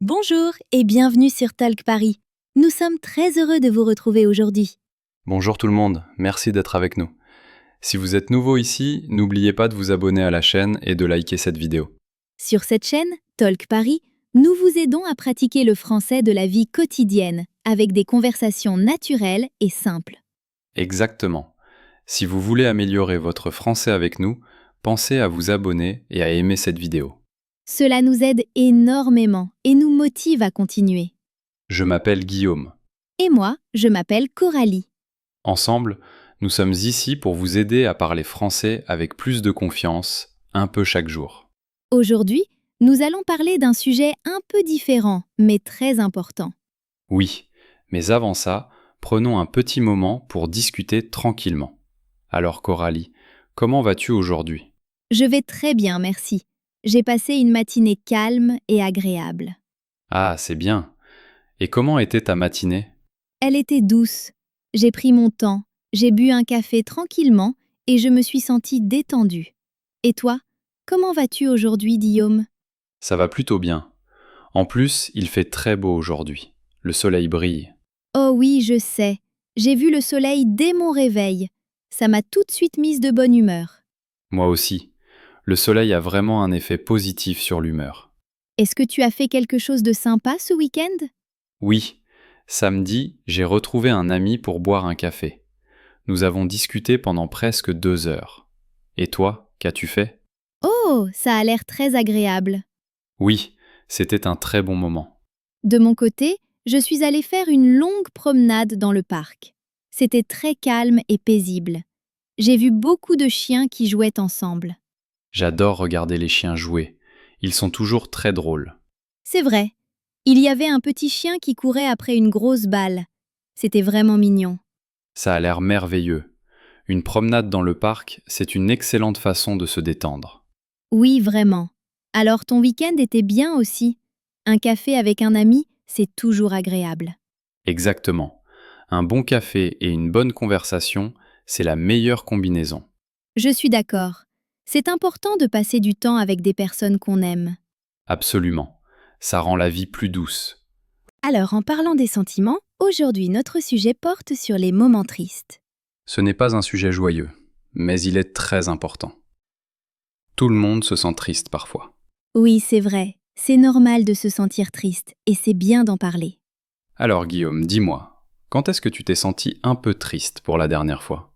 Bonjour et bienvenue sur Talk Paris. Nous sommes très heureux de vous retrouver aujourd'hui. Bonjour tout le monde, merci d'être avec nous. Si vous êtes nouveau ici, n'oubliez pas de vous abonner à la chaîne et de liker cette vidéo. Sur cette chaîne, Talk Paris, nous vous aidons à pratiquer le français de la vie quotidienne avec des conversations naturelles et simples. Exactement. Si vous voulez améliorer votre français avec nous, pensez à vous abonner et à aimer cette vidéo. Cela nous aide énormément et nous motive à continuer. Je m'appelle Guillaume. Et moi, je m'appelle Coralie. Ensemble, nous sommes ici pour vous aider à parler français avec plus de confiance, un peu chaque jour. Aujourd'hui, nous allons parler d'un sujet un peu différent, mais très important. Oui, mais avant ça, prenons un petit moment pour discuter tranquillement. Alors Coralie, comment vas-tu aujourd'hui ? Je vais très bien, merci. J'ai passé une matinée calme et agréable. Ah, c'est bien. Et comment était ta matinée ? Elle était douce. J'ai pris mon temps, j'ai bu un café tranquillement et je me suis sentie détendue. Et toi, comment vas-tu aujourd'hui, Guillaume? Ça va plutôt bien. En plus, il fait très beau aujourd'hui. Le soleil brille. Oh oui, je sais. J'ai vu le soleil dès mon réveil. Ça m'a tout de suite mise de bonne humeur. Moi aussi. Le soleil a vraiment un effet positif sur l'humeur. Est-ce que tu as fait quelque chose de sympa ce week-end? Oui, samedi, j'ai retrouvé un ami pour boire un café. Nous avons discuté pendant presque 2 heures. Et toi, qu'as-tu fait ? Oh, ça a l'air très agréable. Oui, c'était un très bon moment. De mon côté, je suis allée faire une longue promenade dans le parc. C'était très calme et paisible. J'ai vu beaucoup de chiens qui jouaient ensemble. J'adore regarder les chiens jouer. Ils sont toujours très drôles. C'est vrai. Il y avait un petit chien qui courait après une grosse balle. C'était vraiment mignon. Ça a l'air merveilleux. Une promenade dans le parc, c'est une excellente façon de se détendre. Oui, vraiment. Alors ton week-end était bien aussi. Un café avec un ami, c'est toujours agréable. Exactement. Un bon café et une bonne conversation, c'est la meilleure combinaison. Je suis d'accord. C'est important de passer du temps avec des personnes qu'on aime. Absolument. Ça rend la vie plus douce. Alors, en parlant des sentiments, aujourd'hui notre sujet porte sur les moments tristes. Ce n'est pas un sujet joyeux, mais il est très important. Tout le monde se sent triste parfois. Oui, c'est vrai. C'est normal de se sentir triste et c'est bien d'en parler. Alors Guillaume, dis-moi, quand est-ce que tu t'es senti un peu triste pour la dernière fois ?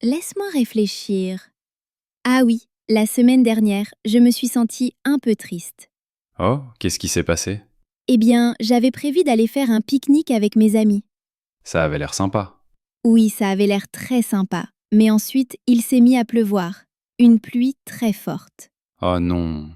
Laisse-moi réfléchir. Ah oui, la semaine dernière, je me suis sentie un peu triste. Oh, qu'est-ce qui s'est passé ? Eh bien, j'avais prévu d'aller faire un pique-nique avec mes amis. Ça avait l'air sympa. Oui, ça avait l'air très sympa. Mais ensuite, il s'est mis à pleuvoir. Une pluie très forte. Oh non.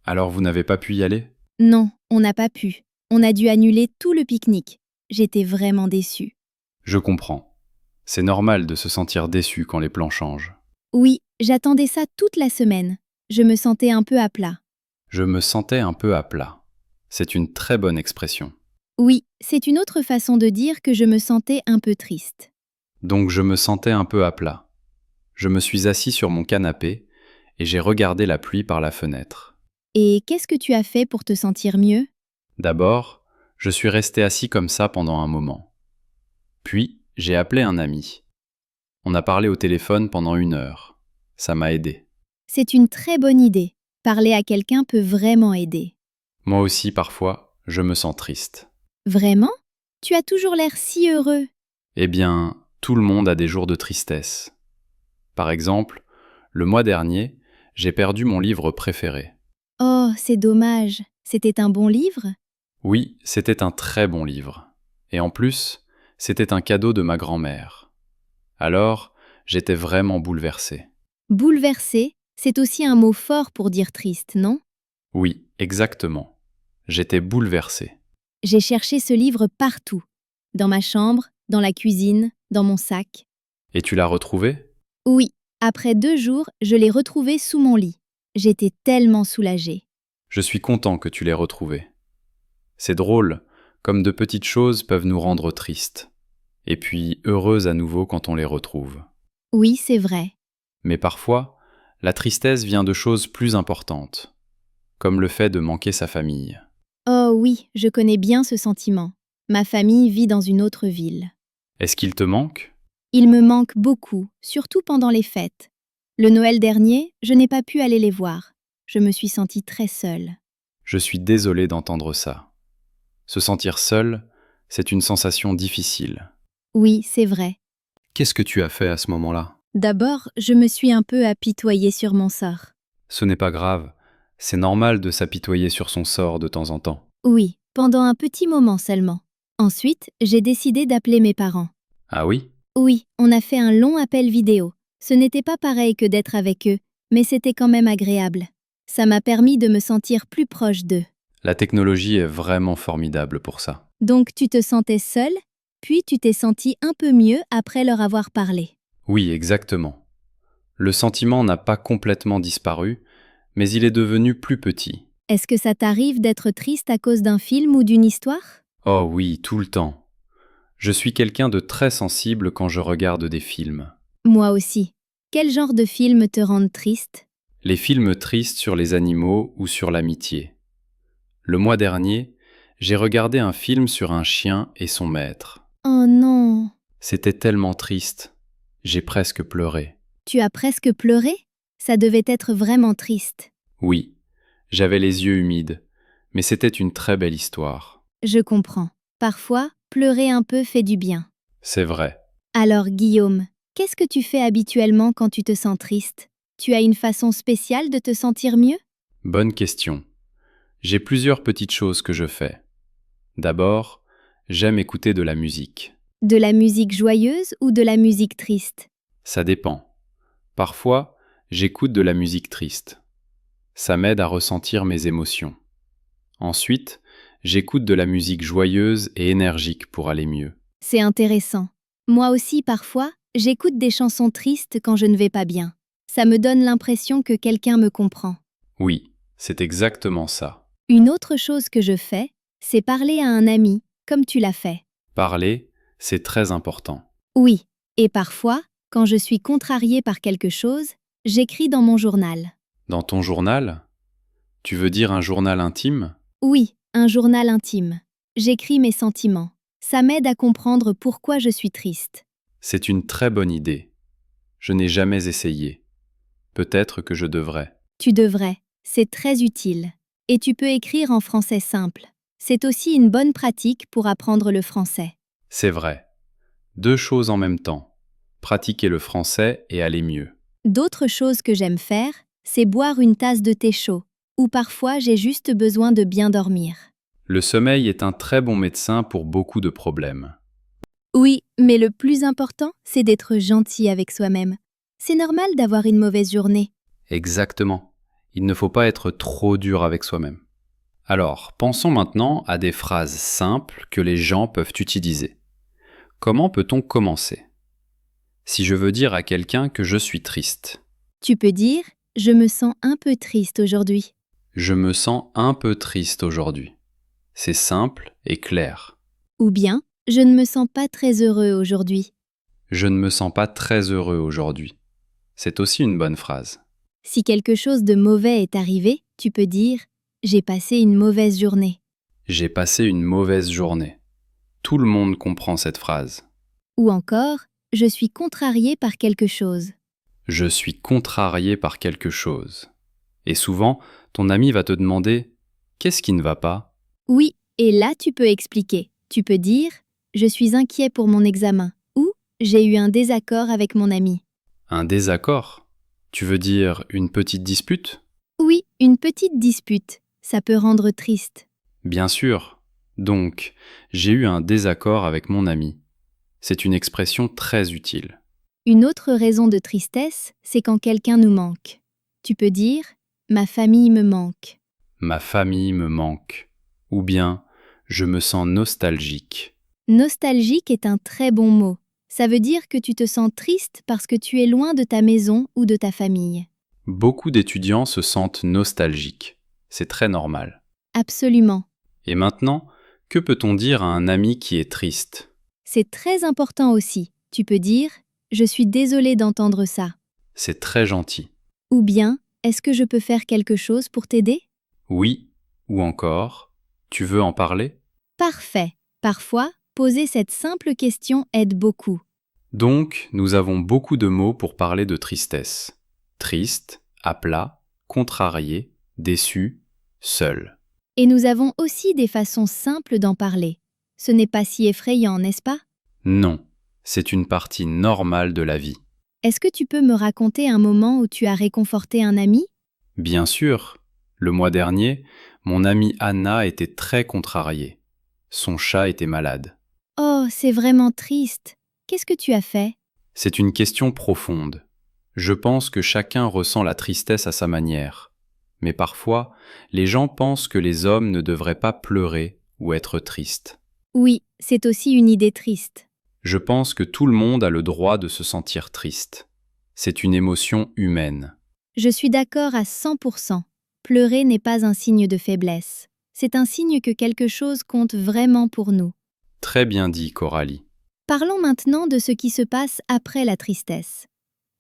Alors vous n'avez pas pu y aller ? Non, on n'a pas pu. On a dû annuler tout le pique-nique. J'étais vraiment déçue. Je comprends. C'est normal de se sentir déçu quand les plans changent. Oui, j'attendais ça toute la semaine. Je me sentais un peu à plat. Je me sentais un peu à plat. C'est une très bonne expression. Oui, c'est une autre façon de dire que je me sentais un peu triste. Donc je me sentais un peu à plat. Je me suis assis sur mon canapé et j'ai regardé la pluie par la fenêtre. Et qu'est-ce que tu as fait pour te sentir mieux? D'abord, je suis resté assis comme ça pendant un moment. Puis, j'ai appelé un ami. On a parlé au téléphone pendant 1 heure. Ça m'a aidé. C'est une très bonne idée. Parler à quelqu'un peut vraiment aider. Moi aussi, parfois, je me sens triste. Vraiment? Tu as toujours l'air si heureux. Eh bien, tout le monde a des jours de tristesse. Par exemple, le mois dernier, j'ai perdu mon livre préféré. Oh, c'est dommage. C'était un bon livre? Oui, c'était un très bon livre. Et en plus, c'était un cadeau de ma grand-mère. Alors, j'étais vraiment bouleversé. Bouleversé, c'est aussi un mot fort pour dire triste, non? Oui, exactement. J'étais bouleversé. J'ai cherché ce livre partout. Dans ma chambre, dans la cuisine, dans mon sac. Et tu l'as retrouvé ? Oui, après 2 jours, je l'ai retrouvé sous mon lit. J'étais tellement soulagée. Je suis content que tu l'aies retrouvé. C'est drôle, comme de petites choses peuvent nous rendre tristes. Et puis heureuses à nouveau quand on les retrouve. Oui, c'est vrai. Mais parfois, la tristesse vient de choses plus importantes, comme le fait de manquer sa famille. Oh oui, je connais bien ce sentiment. Ma famille vit dans une autre ville. Est-ce qu'il te manque? Il me manque beaucoup, surtout pendant les fêtes. Le Noël dernier, je n'ai pas pu aller les voir. Je me suis sentie très seule. Je suis désolé d'entendre ça. Se sentir seul, c'est une sensation difficile. Oui, c'est vrai. Qu'est-ce que tu as fait à ce moment-là? D'abord, je me suis un peu apitoyée sur mon sort. Ce n'est pas grave, c'est normal de s'apitoyer sur son sort de temps en temps. Oui, pendant un petit moment seulement. Ensuite, j'ai décidé d'appeler mes parents. Ah oui? Oui, on a fait un long appel vidéo. Ce n'était pas pareil que d'être avec eux, mais c'était quand même agréable. Ça m'a permis de me sentir plus proche d'eux. La technologie est vraiment formidable pour ça. Donc tu te sentais seule, puis tu t'es senti un peu mieux après leur avoir parlé. Oui, exactement. Le sentiment n'a pas complètement disparu, mais il est devenu plus petit. Est-ce que ça t'arrive d'être triste à cause d'un film ou d'une histoire? Oh oui, tout le temps. Je suis quelqu'un de très sensible quand je regarde des films. Moi aussi. Quel genre de film te rendent triste? Les films tristes sur les animaux ou sur l'amitié. Le mois dernier, j'ai regardé un film sur un chien et son maître. Oh non! C'était tellement triste. J'ai presque pleuré. Tu as presque pleuré? Ça devait être vraiment triste. Oui, j'avais les yeux humides, mais c'était une très belle histoire. Je comprends. Parfois, pleurer un peu fait du bien. C'est vrai. Alors, Guillaume, qu'est-ce que tu fais habituellement quand tu te sens triste? Tu as une façon spéciale de te sentir mieux? Bonne question. J'ai plusieurs petites choses que je fais. D'abord, j'aime écouter de la musique. De la musique joyeuse ou de la musique triste? Ça dépend. Parfois, j'écoute de la musique triste. Ça m'aide à ressentir mes émotions. Ensuite, j'écoute de la musique joyeuse et énergique pour aller mieux. C'est intéressant. Moi aussi, parfois, j'écoute des chansons tristes quand je ne vais pas bien. Ça me donne l'impression que quelqu'un me comprend. Oui, c'est exactement ça. Une autre chose que je fais, c'est parler à un ami, comme tu l'as fait. Parler, c'est très important. Oui, et parfois, quand je suis contrariée par quelque chose, j'écris dans mon journal. Dans ton journal? Tu veux dire un journal intime? Oui, un journal intime. J'écris mes sentiments. Ça m'aide à comprendre pourquoi je suis triste. C'est une très bonne idée. Je n'ai jamais essayé. Peut-être que je devrais. Tu devrais. C'est très utile. Et tu peux écrire en français simple. C'est aussi une bonne pratique pour apprendre le français. C'est vrai. Deux choses en même temps. Pratiquer le français et aller mieux. D'autres choses que j'aime faire, c'est boire une tasse de thé chaud. Ou parfois j'ai juste besoin de bien dormir. Le sommeil est un très bon médecin pour beaucoup de problèmes. Oui, mais le plus important, c'est d'être gentil avec soi-même. C'est normal d'avoir une mauvaise journée. Exactement. Il ne faut pas être trop dur avec soi-même. Alors, pensons maintenant à des phrases simples que les gens peuvent utiliser. Comment peut-on commencer? Si je veux dire à quelqu'un que je suis triste, Tu peux dire « Je me sens un peu triste aujourd'hui je me sens un peu triste aujourd'hui. C'est simple et clair. ». ou bien « Je ne me sens pas très heureux aujourd'hui Je ne me sens pas très heureux aujourd'hui. C'est aussi une bonne phrase. ». Si quelque chose de mauvais est arrivé, tu peux dire « J'ai passé une mauvaise journée J'ai passé une mauvaise journée. Tout le monde comprend cette phrase. ». ou encore « Je suis contrarié par quelque chose Je suis contrarié par quelque chose. Et souvent, ton ami va te demander « Qu'est-ce qui ne va pas ?» ». ». Oui, et là tu peux expliquer. Tu peux dire « Je suis inquiet pour mon examen » ou « J'ai eu un désaccord avec mon ami ». Un désaccord? Tu veux dire une petite dispute? Oui, une petite dispute. Ça peut rendre triste. Bien sûr. Donc, j'ai eu un désaccord avec mon ami. C'est une expression très utile. Une autre raison de tristesse, c'est quand quelqu'un nous manque. Tu peux dire « Ma famille me manque ». Ma famille me manque. Ou bien, je me sens nostalgique. Nostalgique est un très bon mot. Ça veut dire que tu te sens triste parce que tu es loin de ta maison ou de ta famille. Beaucoup d'étudiants se sentent nostalgiques. C'est très normal. Absolument. Et maintenant, que peut-on dire à un ami qui est triste? C'est très important aussi. Tu peux dire « Je suis désolé d'entendre ça ». C'est très gentil. Ou bien « Est-ce que je peux faire quelque chose pour t'aider ?» Oui, ou encore, Tu veux en parler? Parfait. Parfois, poser cette simple question aide beaucoup. Donc, nous avons beaucoup de mots pour parler de tristesse. Triste, à plat, contrarié, déçu, seul. Et nous avons aussi des façons simples d'en parler. Ce n'est pas si effrayant, n'est-ce pas? Non, c'est une partie normale de la vie. Est-ce que tu peux me raconter un moment où tu as réconforté un ami? Bien sûr, le mois dernier, mon amie Anna était très contrariée. Son chat était malade. Oh, c'est vraiment triste. Qu'est-ce que tu as fait? C'est une question profonde. Je pense que chacun ressent la tristesse à sa manière. Mais parfois, les gens pensent que les hommes ne devraient pas pleurer ou être tristes. Oui, c'est aussi une idée triste. Je pense que tout le monde a le droit de se sentir triste. C'est une émotion humaine. Je suis d'accord à 100%. Pleurer n'est pas un signe de faiblesse. C'est un signe que quelque chose compte vraiment pour nous. Très bien dit, Coralie. Parlons maintenant de ce qui se passe après la tristesse.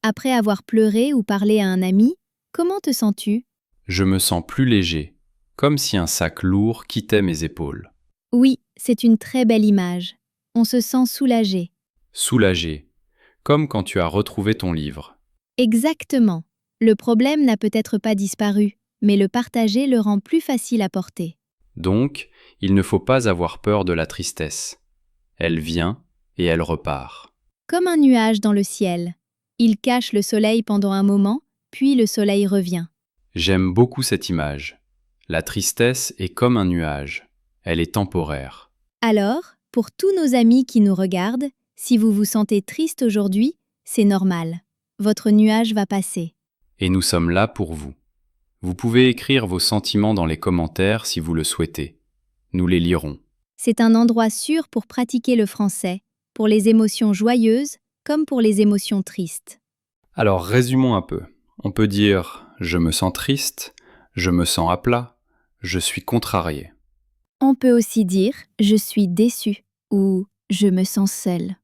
Après avoir pleuré ou parlé à un ami, comment te sens-tu? Je me sens plus léger, comme si un sac lourd quittait mes épaules. Oui, c'est une très belle image. On se sent soulagé. Soulagé, comme quand tu as retrouvé ton livre. Exactement. Le problème n'a peut-être pas disparu, mais le partager le rend plus facile à porter. Donc, il ne faut pas avoir peur de la tristesse. Elle vient et elle repart. Comme un nuage dans le ciel. Il cache le soleil pendant un moment, puis le soleil revient. J'aime beaucoup cette image. La tristesse est comme un nuage. Elle est temporaire. Alors, pour tous nos amis qui nous regardent, si vous vous sentez triste aujourd'hui, c'est normal. Votre nuage va passer. Et nous sommes là pour vous. Vous pouvez écrire vos sentiments dans les commentaires si vous le souhaitez. Nous les lirons. C'est un endroit sûr pour pratiquer le français, pour les émotions joyeuses comme pour les émotions tristes. Alors résumons un peu. On peut dire « je me sens triste »,« je me sens à plat »,« je suis contrarié ». On peut aussi dire « je suis déçu » ou « je me sens seul ».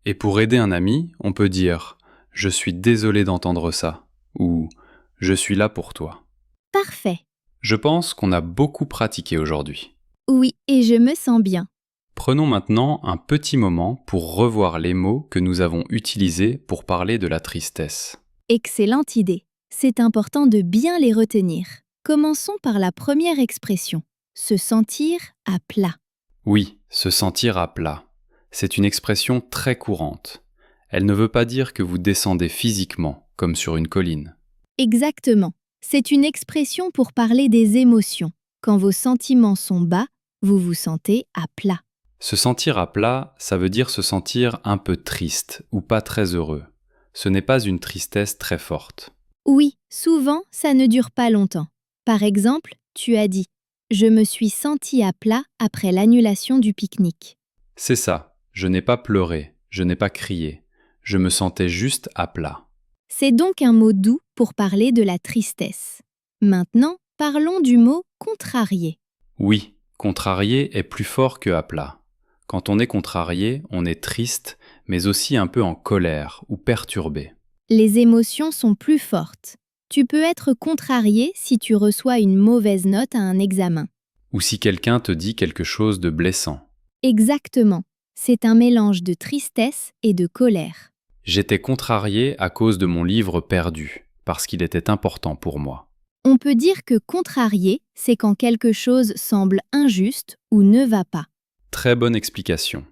Et pour aider un ami, on peut dire « je suis désolé d'entendre ça » ou « je suis là pour toi ». Parfait. Je pense qu'on a beaucoup pratiqué aujourd'hui. Oui, et je me sens bien. Prenons maintenant un petit moment pour revoir les mots que nous avons utilisés pour parler de la tristesse. Excellente idée. C'est important de bien les retenir. Commençons par la première expression, se sentir à plat. Oui, se sentir à plat. C'est une expression très courante. Elle ne veut pas dire que vous descendez physiquement, comme sur une colline. Exactement. C'est une expression pour parler des émotions. Quand vos sentiments sont bas, vous vous sentez à plat. Se sentir à plat, ça veut dire se sentir un peu triste ou pas très heureux. Ce n'est pas une tristesse très forte. Oui, souvent, ça ne dure pas longtemps. Par exemple, tu as dit « Je me suis senti à plat après l'annulation du pique-nique ». C'est ça, je n'ai pas pleuré, je n'ai pas crié, je me sentais juste à plat. C'est donc un mot doux pour parler de la tristesse. Maintenant, parlons du mot contrarié. Oui, contrarié est plus fort que à plat. Quand on est contrarié, on est triste, mais aussi un peu en colère ou perturbé. Les émotions sont plus fortes. Tu peux être contrarié si tu reçois une mauvaise note à un examen. Ou si quelqu'un te dit quelque chose de blessant. Exactement. C'est un mélange de tristesse et de colère. J'étais contrarié à cause de mon livre perdu, parce qu'il était important pour moi. On peut dire que contrarié, c'est quand quelque chose semble injuste ou ne va pas. Très bonne explication.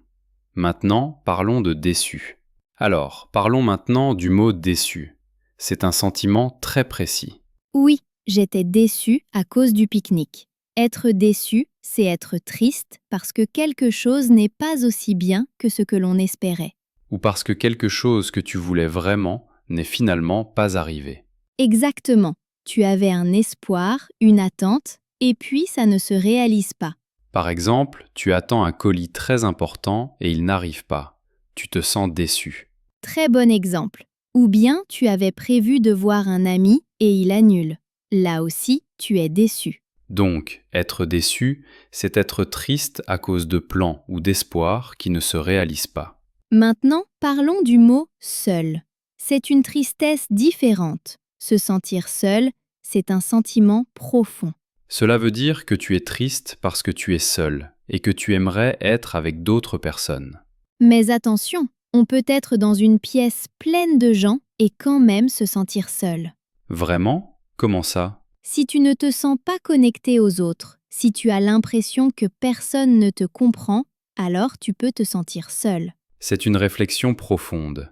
Maintenant, parlons de déçu. Alors, parlons maintenant du mot déçu. C'est un sentiment très précis. Oui, j'étais déçu à cause du pique-nique. Être déçu, c'est être triste parce que quelque chose n'est pas aussi bien que ce que l'on espérait. Ou parce que quelque chose que tu voulais vraiment n'est finalement pas arrivé. Exactement. Tu avais un espoir, une attente, et puis ça ne se réalise pas. Par exemple, tu attends un colis très important et il n'arrive pas. Tu te sens déçu. Très bon exemple. Ou bien tu avais prévu de voir un ami et il annule. Là aussi, tu es déçu. Donc, être déçu, c'est être triste à cause de plans ou d'espoirs qui ne se réalisent pas. Maintenant, parlons du mot « seul ». C'est une tristesse différente. Se sentir seul, c'est un sentiment profond. Cela veut dire que tu es triste parce que tu es seul et que tu aimerais être avec d'autres personnes. Mais attention, on peut être dans une pièce pleine de gens et quand même se sentir seul. Vraiment? Comment ça? Si tu ne te sens pas connecté aux autres, si tu as l'impression que personne ne te comprend, alors tu peux te sentir seul. C'est une réflexion profonde.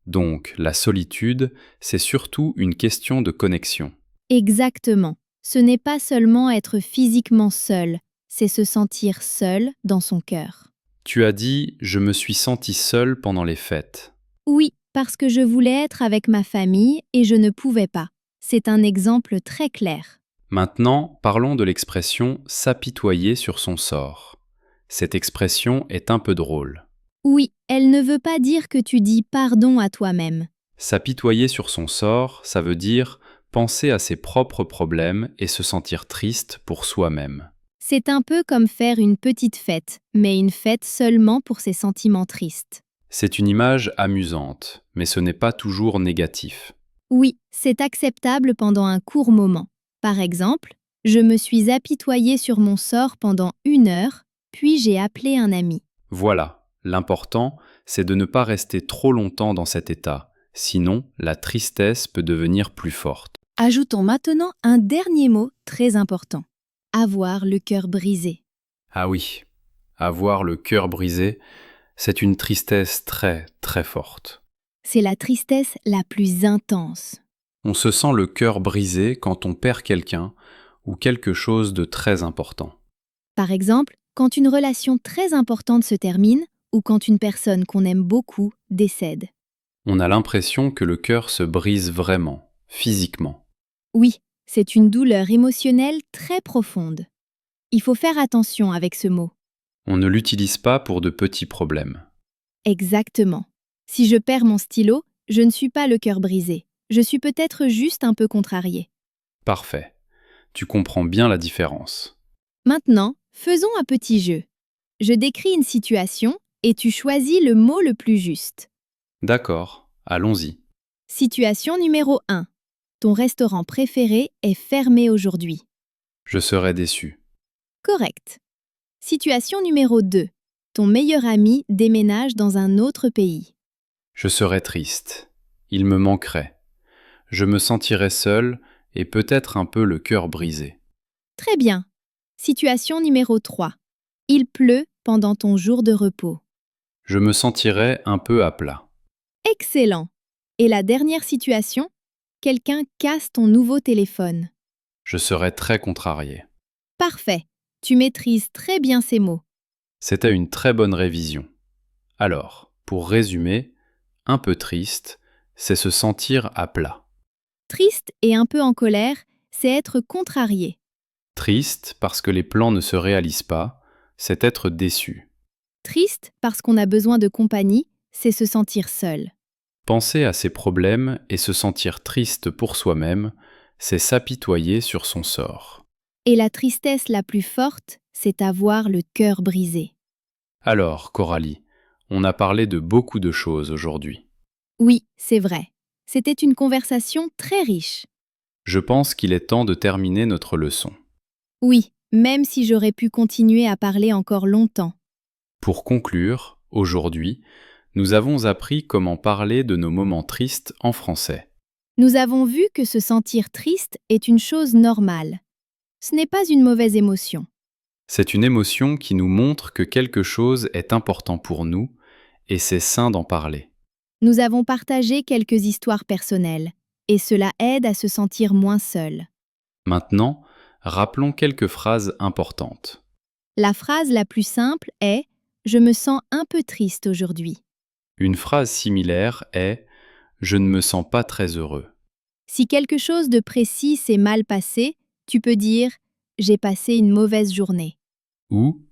Donc, la solitude, c'est surtout une question de connexion. Exactement. Ce n'est pas seulement être physiquement seul, c'est se sentir seul dans son cœur. Tu as dit « je me suis senti seul pendant les fêtes ». Oui, parce que je voulais être avec ma famille et je ne pouvais pas. C'est un exemple très clair. Maintenant, parlons de l'expression « s'apitoyer sur son sort ». Cette expression est un peu drôle. Oui, elle ne veut pas dire que tu dis pardon à toi-même. S'apitoyer sur son sort, ça veut dire penser à ses propres problèmes et se sentir triste pour soi-même. C'est un peu comme faire une petite fête, mais une fête seulement pour ses sentiments tristes. C'est une image amusante, mais ce n'est pas toujours négatif. Oui, c'est acceptable pendant un court moment. Par exemple, je me suis apitoyée sur mon sort pendant 1 heure, puis j'ai appelé un ami. Voilà, l'important, c'est de ne pas rester trop longtemps dans cet état, sinon la tristesse peut devenir plus forte. Ajoutons maintenant un dernier mot très important. Avoir le cœur brisé. Ah oui, avoir le cœur brisé, c'est une tristesse très très forte. C'est la tristesse la plus intense. On se sent le cœur brisé quand on perd quelqu'un ou quelque chose de très important. Par exemple, quand une relation très importante se termine ou quand une personne qu'on aime beaucoup décède. On a l'impression que le cœur se brise vraiment, physiquement. Oui, c'est une douleur émotionnelle très profonde. Il faut faire attention avec ce mot. On ne l'utilise pas pour de petits problèmes. Exactement. Si je perds mon stylo, je ne suis pas le cœur brisé. Je suis peut-être juste un peu contrarié. Parfait. Tu comprends bien la différence. Maintenant, faisons un petit jeu. Je décris une situation et tu choisis le mot le plus juste. D'accord, allons-y. Situation numéro 1. Ton restaurant préféré est fermé aujourd'hui. Je serai déçu. Correct. Situation numéro 2. Ton meilleur ami déménage dans un autre pays. Je serai triste. Il me manquerait. Je me sentirai seul et peut-être un peu le cœur brisé. Très bien. Situation numéro 3. Il pleut pendant ton jour de repos. Je me sentirai un peu à plat. Excellent. Et la dernière situation, quelqu'un casse ton nouveau téléphone. Je serai très contrarié. Parfait. Tu maîtrises très bien ces mots. C'était une très bonne révision. Alors, pour résumer, un peu triste, c'est se sentir à plat. Triste et un peu en colère, c'est être contrarié. Triste parce que les plans ne se réalisent pas, c'est être déçu. Triste parce qu'on a besoin de compagnie, c'est se sentir seul. Penser à ses problèmes et se sentir triste pour soi-même, c'est s'apitoyer sur son sort. Et la tristesse la plus forte, c'est avoir le cœur brisé. Alors, Coralie, on a parlé de beaucoup de choses aujourd'hui. Oui, c'est vrai. C'était une conversation très riche. Je pense qu'il est temps de terminer notre leçon. Oui, même si j'aurais pu continuer à parler encore longtemps. Pour conclure, aujourd'hui, nous avons appris comment parler de nos moments tristes en français. Nous avons vu que se sentir triste est une chose normale. Ce n'est pas une mauvaise émotion. C'est une émotion qui nous montre que quelque chose est important pour nous et c'est sain d'en parler. Nous avons partagé quelques histoires personnelles, et cela aide à se sentir moins seul. Maintenant, rappelons quelques phrases importantes. La phrase la plus simple est ⁇ Je me sens un peu triste aujourd'hui ⁇ Une phrase similaire est ⁇ Je ne me sens pas très heureux ⁇ Si quelque chose de précis s'est mal passé, tu peux dire ⁇ J'ai passé une mauvaise journée ou ⁇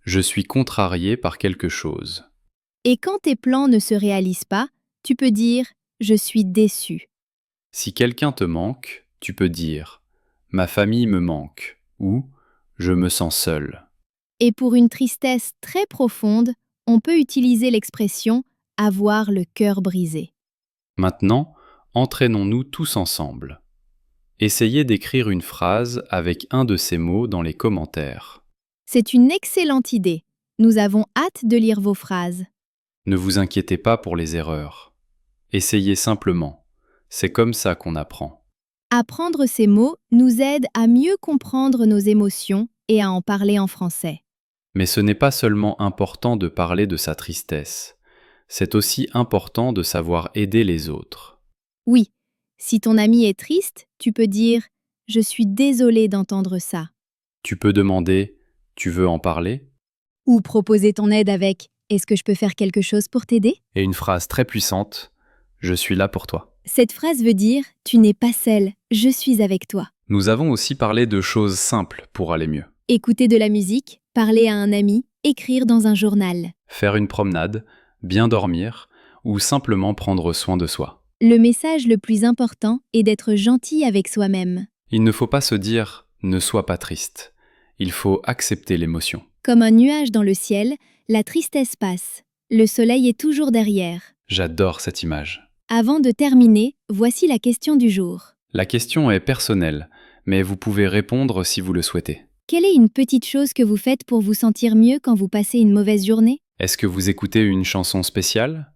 Je suis contrarié par quelque chose ⁇ Et quand tes plans ne se réalisent pas, tu peux dire ⁇ Je suis déçu ⁇ Si quelqu'un te manque, tu peux dire ⁇ Ma famille me manque ⁇ ou ⁇ Je me sens seul ⁇ Et pour une tristesse très profonde, on peut utiliser l'expression ⁇ avoir le cœur brisé ⁇ Maintenant, entraînons-nous tous ensemble. Essayez d'écrire une phrase avec un de ces mots dans les commentaires. C'est une excellente idée. Nous avons hâte de lire vos phrases. Ne vous inquiétez pas pour les erreurs. Essayez simplement. C'est comme ça qu'on apprend. Apprendre ces mots nous aide à mieux comprendre nos émotions et à en parler en français. Mais ce n'est pas seulement important de parler de sa tristesse. C'est aussi important de savoir aider les autres. Oui, si ton ami est triste, tu peux dire « Je suis désolé d'entendre ça » Tu peux demander « Tu veux en parler ?» ou proposer ton aide avec « Est-ce que je peux faire quelque chose pour t'aider ?» et une phrase très puissante « Je suis là pour toi ». Cette phrase veut dire « Tu n'es pas seul, je suis avec toi ». Nous avons aussi parlé de choses simples pour aller mieux. Écouter de la musique, parler à un ami, écrire dans un journal. Faire une promenade, bien dormir ou simplement prendre soin de soi. Le message le plus important est d'être gentil avec soi-même. Il ne faut pas se dire « ne sois pas triste ». Il faut accepter l'émotion. Comme un nuage dans le ciel, la tristesse passe. Le soleil est toujours derrière. J'adore cette image. Avant de terminer, voici la question du jour. La question est personnelle, mais vous pouvez répondre si vous le souhaitez. Quelle est une petite chose que vous faites pour vous sentir mieux quand vous passez une mauvaise journée? Est-ce que vous écoutez une chanson spéciale?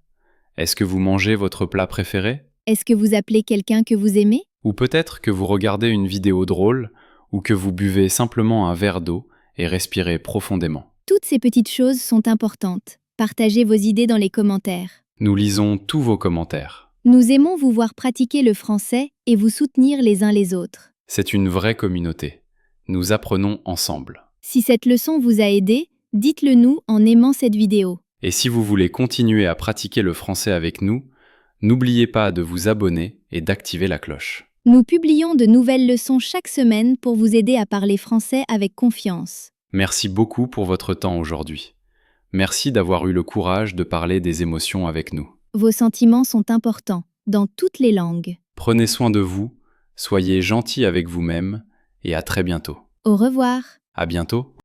Est-ce que vous mangez votre plat préféré? Est-ce que vous appelez quelqu'un que vous aimez? Ou peut-être que vous regardez une vidéo drôle ou que vous buvez simplement un verre d'eau et respirez profondément. Toutes ces petites choses sont importantes. Partagez vos idées dans les commentaires. Nous lisons tous vos commentaires. Nous aimons vous voir pratiquer le français et vous soutenir les uns les autres. C'est une vraie communauté. Nous apprenons ensemble. Si cette leçon vous a aidé, dites-le nous en aimant cette vidéo. Et si vous voulez continuer à pratiquer le français avec nous, n'oubliez pas de vous abonner et d'activer la cloche. Nous publions de nouvelles leçons chaque semaine pour vous aider à parler français avec confiance. Merci beaucoup pour votre temps aujourd'hui. Merci d'avoir eu le courage de parler des émotions avec nous. Vos sentiments sont importants, dans toutes les langues. Prenez soin de vous, soyez gentils avec vous-même et à très bientôt. Au revoir. À bientôt.